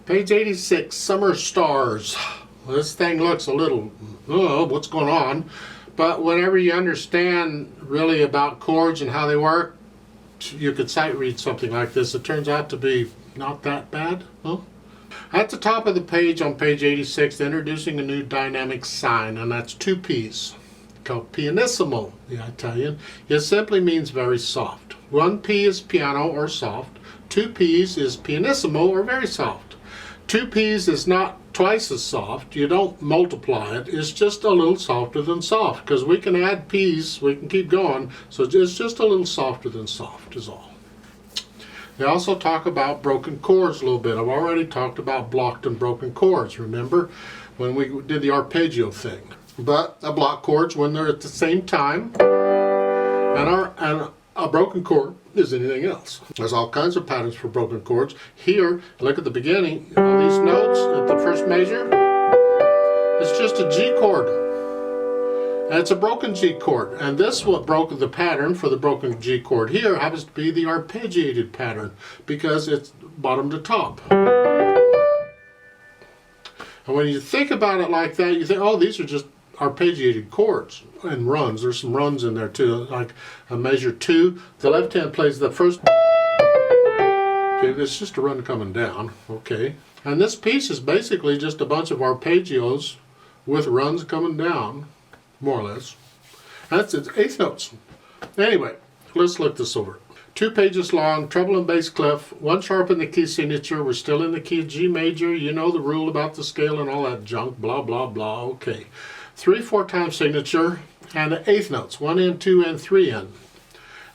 Page 86, Summer Stars. Well, this thing looks a little, what's going on? But whenever you understand really about chords and how they work, you could sight read something like this. It turns out to be not that bad. Huh? At the top of the page on page 86, they're introducing a new dynamic sign, and that's two P's, called pianissimo, the Italian. It simply means very soft. One P is piano or soft. Two P's is pianissimo or very soft. Two P's is not twice as soft. You don't multiply it. It's just a little softer than soft, because we can add P's, we can keep going, so it's just a little softer than soft is all. They also talk about broken chords a little bit. I've already talked about blocked and broken chords, remember, when we did the arpeggio thing. But a block chord's when they're at the same time, and a broken chord is anything else. There's all kinds of patterns for broken chords. Here, look at the beginning. All these notes at the first measure, it's just a G chord. And it's a broken G chord. And this what broke the pattern for the broken G chord here happens to be the arpeggiated pattern, because it's bottom to top. And when you think about it like that, you think, oh, these are just arpeggiated chords and runs. There's some runs in there too, like a measure 2. The left hand plays the first. Okay, it's just a run coming down. Okay, and this piece is basically just a bunch of arpeggios with runs coming down, more or less. That's its eighth notes. Anyway, let's look this over. 2 pages long, treble and bass clef, 1 sharp in the key signature. We're still in the key of G major. You know the rule about the scale and all that junk, blah, blah, blah. Okay. 3/4 time signature, and the eighth notes, 1 and 2 and 3 in.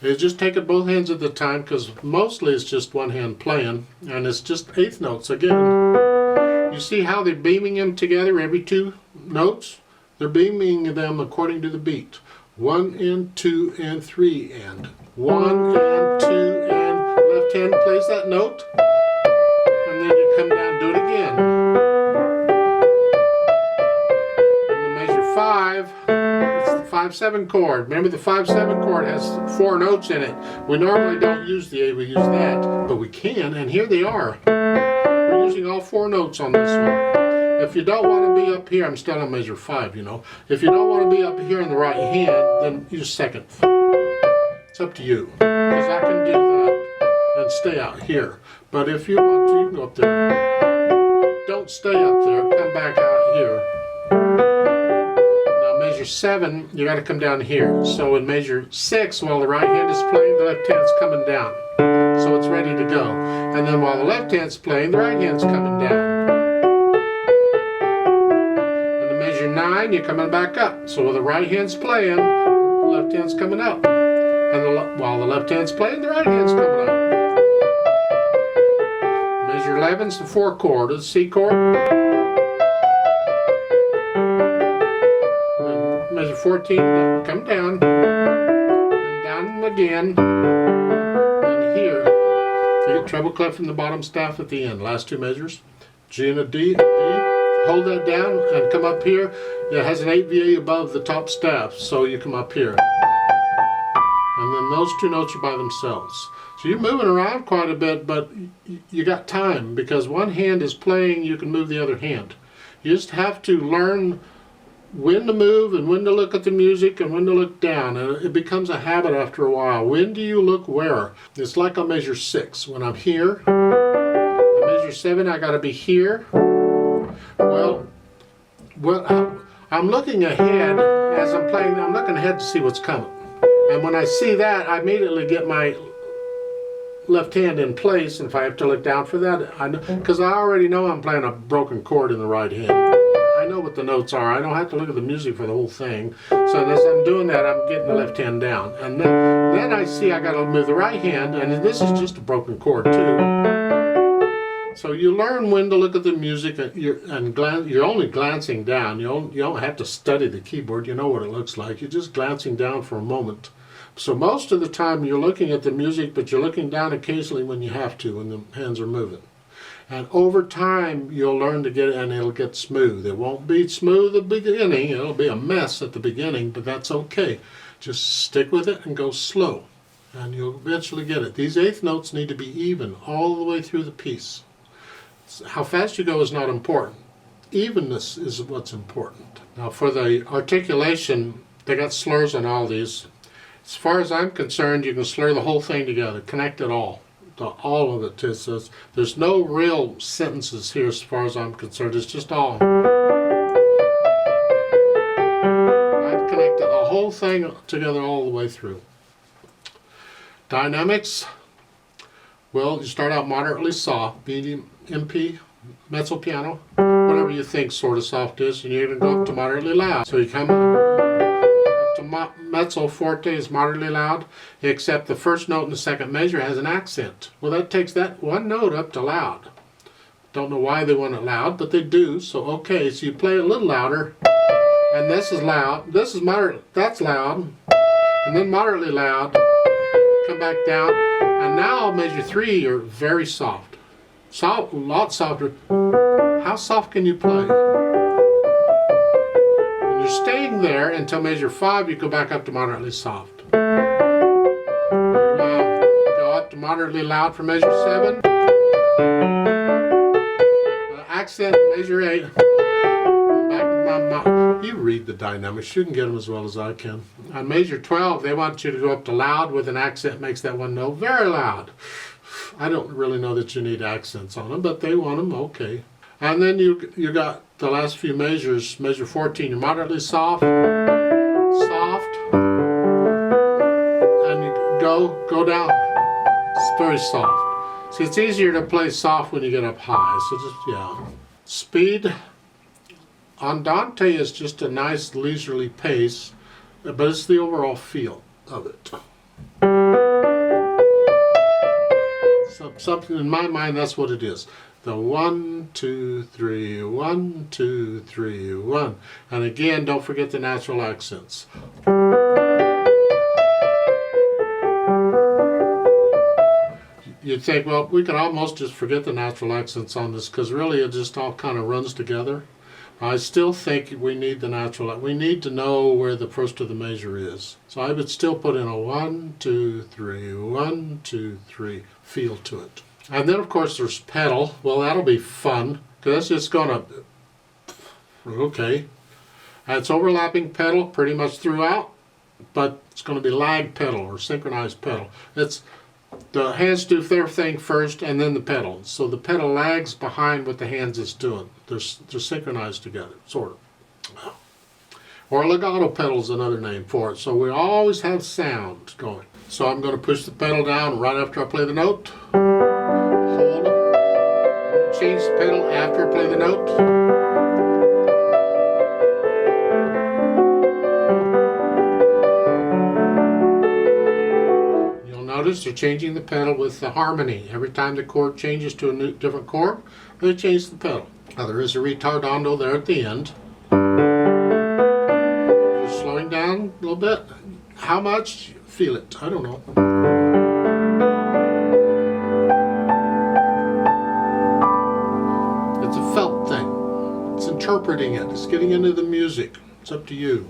You just take it both hands at the time, because mostly it's just one hand playing, and it's just eighth notes again. You see how they're beaming them together every 2 notes? They're beaming them according to the beat. 1 and 2 and 3 and 1 and 2 and left hand plays that note, and then you come down and do it again. 5, it's the 5/7 chord. Remember, the 5/7 chord has 4 notes in it. We normally don't use the A, we use that, but we can, and here they are. We're using all 4 notes on this one. If you don't want to be up here, I'm still on measure 5, you know. If you don't want to be up here in the right hand, then use second. It's up to you, because I can do that and stay out here. But if you want to, you can go up there. Don't stay up there, come back out here. Measure 7, you got to come down here. So in measure 6, while the right hand is playing, the left hand's coming down. So it's ready to go. And then while the left hand's playing, the right hand's coming down. And in measure 9, you're coming back up. So while the right hand's playing, the left hand's coming up. And while the left hand's playing, the right hand's coming up. Measure 11's the 4 chord, the C chord. Measure 14, come down, and down again, and here, you get treble clef in the bottom staff at the end, last 2 measures, G and a D, hold that down and come up here. It has an 8 VA above the top staff, so you come up here, and then those 2 notes are by themselves. So you're moving around quite a bit, but you got time, because one hand is playing, you can move the other hand. You just have to learn when to move and when to look at the music and when to look down. And it becomes a habit after a while. When do you look where? It's like on measure 6. When I'm here, on measure 7, I got to be here. Well, I'm looking ahead as I'm playing. I'm looking ahead to see what's coming. And when I see that, I immediately get my left hand in place. And if I have to look down for that, because I already know I'm playing a broken chord in the right hand. I know what the notes are. I don't have to look at the music for the whole thing. So as I'm doing that, I'm getting the left hand down. And then I see I got to move the right hand, and this is just a broken chord too. So you learn when to look at the music, and you're only glancing down. You don't have to study the keyboard. You know what it looks like. You're just glancing down for a moment. So most of the time you're looking at the music, but you're looking down occasionally when you have to, when the hands are moving. And over time, you'll learn to get it, and it'll get smooth. It won't be smooth at the beginning. It'll be a mess at the beginning, but that's okay. Just stick with it and go slow, and you'll eventually get it. These eighth notes need to be even all the way through the piece. How fast you go is not important. Evenness is what's important. Now for the articulation, they got slurs on all these. As far as I'm concerned, you can slur the whole thing together, connect it all of it. There's no real sentences here as far as I'm concerned. It's just all. I'd connect the whole thing together all the way through. Dynamics, well, you start out moderately soft, medium, MP, mezzo piano, whatever you think sort of soft is, and you're going to go up to moderately loud. So you come up to mezzo forte is moderately loud, except the first note in the second measure has an accent. Well, that takes that one note up to loud. Don't know why they want it loud, but they do. So okay, so you play it a little louder, and this is loud, this is moderate, that's loud, and then moderately loud, come back down, and now measure 3, you're very soft. Soft, a lot softer. How soft can you play? And you're staying there until measure 5, you go back up to moderately soft. Go up to moderately loud for measure 7. Accent, measure 8. You read the dynamics, you can get them as well as I can. On measure 12, they want you to go up to loud with an accent, makes that one note very loud. I don't really know that you need accents on them, but they want them, okay. And then you got the last few measures, measure 14, you're moderately soft, soft, and you go down, it's very soft. See, it's easier to play soft when you get up high, so just, yeah. Speed. Andante is just a nice leisurely pace, but it's the overall feel of it. So something in my mind, that's what it is. The 1, 2, 3, 1, 2, 3, 1. And again, don't forget the natural accents. You'd think, well, we could almost just forget the natural accents on this because really it just all kind of runs together. I still think we need the natural. We need to know where the first of the measure is. So I would still put in a 1, 2, 3, 1, 2, 3 feel to it. And then of course there's pedal. Well, that'll be fun because that's just gonna, okay. And it's overlapping pedal pretty much throughout, but it's going to be lag pedal or synchronized pedal. It's the hands do their thing first and then the pedal. So the pedal lags behind what the hands is doing. They're synchronized together, sort of. Or legato pedal is another name for it. So we always have sound going. So I'm going to push the pedal down right after I play the note. Hold it. Change the pedal after I play the note. Notice they're changing the pedal with the harmony. Every time the chord changes to a different chord, they change the pedal. Now there is a retardando there at the end. Just slowing down a little bit. How much? Feel it. I don't know. It's a felt thing. It's interpreting it. It's getting into the music. It's up to you.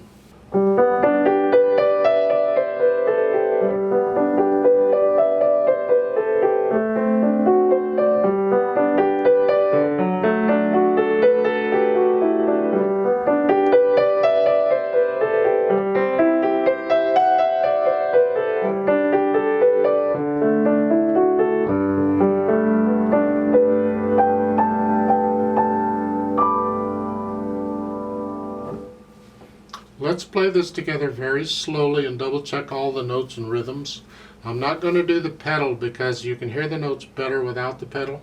Let's play this together very slowly and double check all the notes and rhythms. I'm not going to do the pedal because you can hear the notes better without the pedal.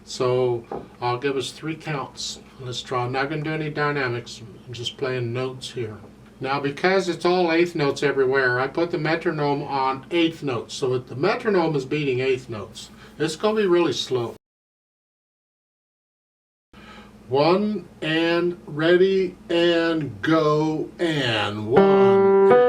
So I'll give us 3 counts. Let's try. I'm not going to do any dynamics. I'm just playing notes here. Now because it's all 8th notes everywhere, I put the metronome on 8th notes. So the metronome is beating 8th notes. It's going to be really slow. 1 and ready and go and 1 and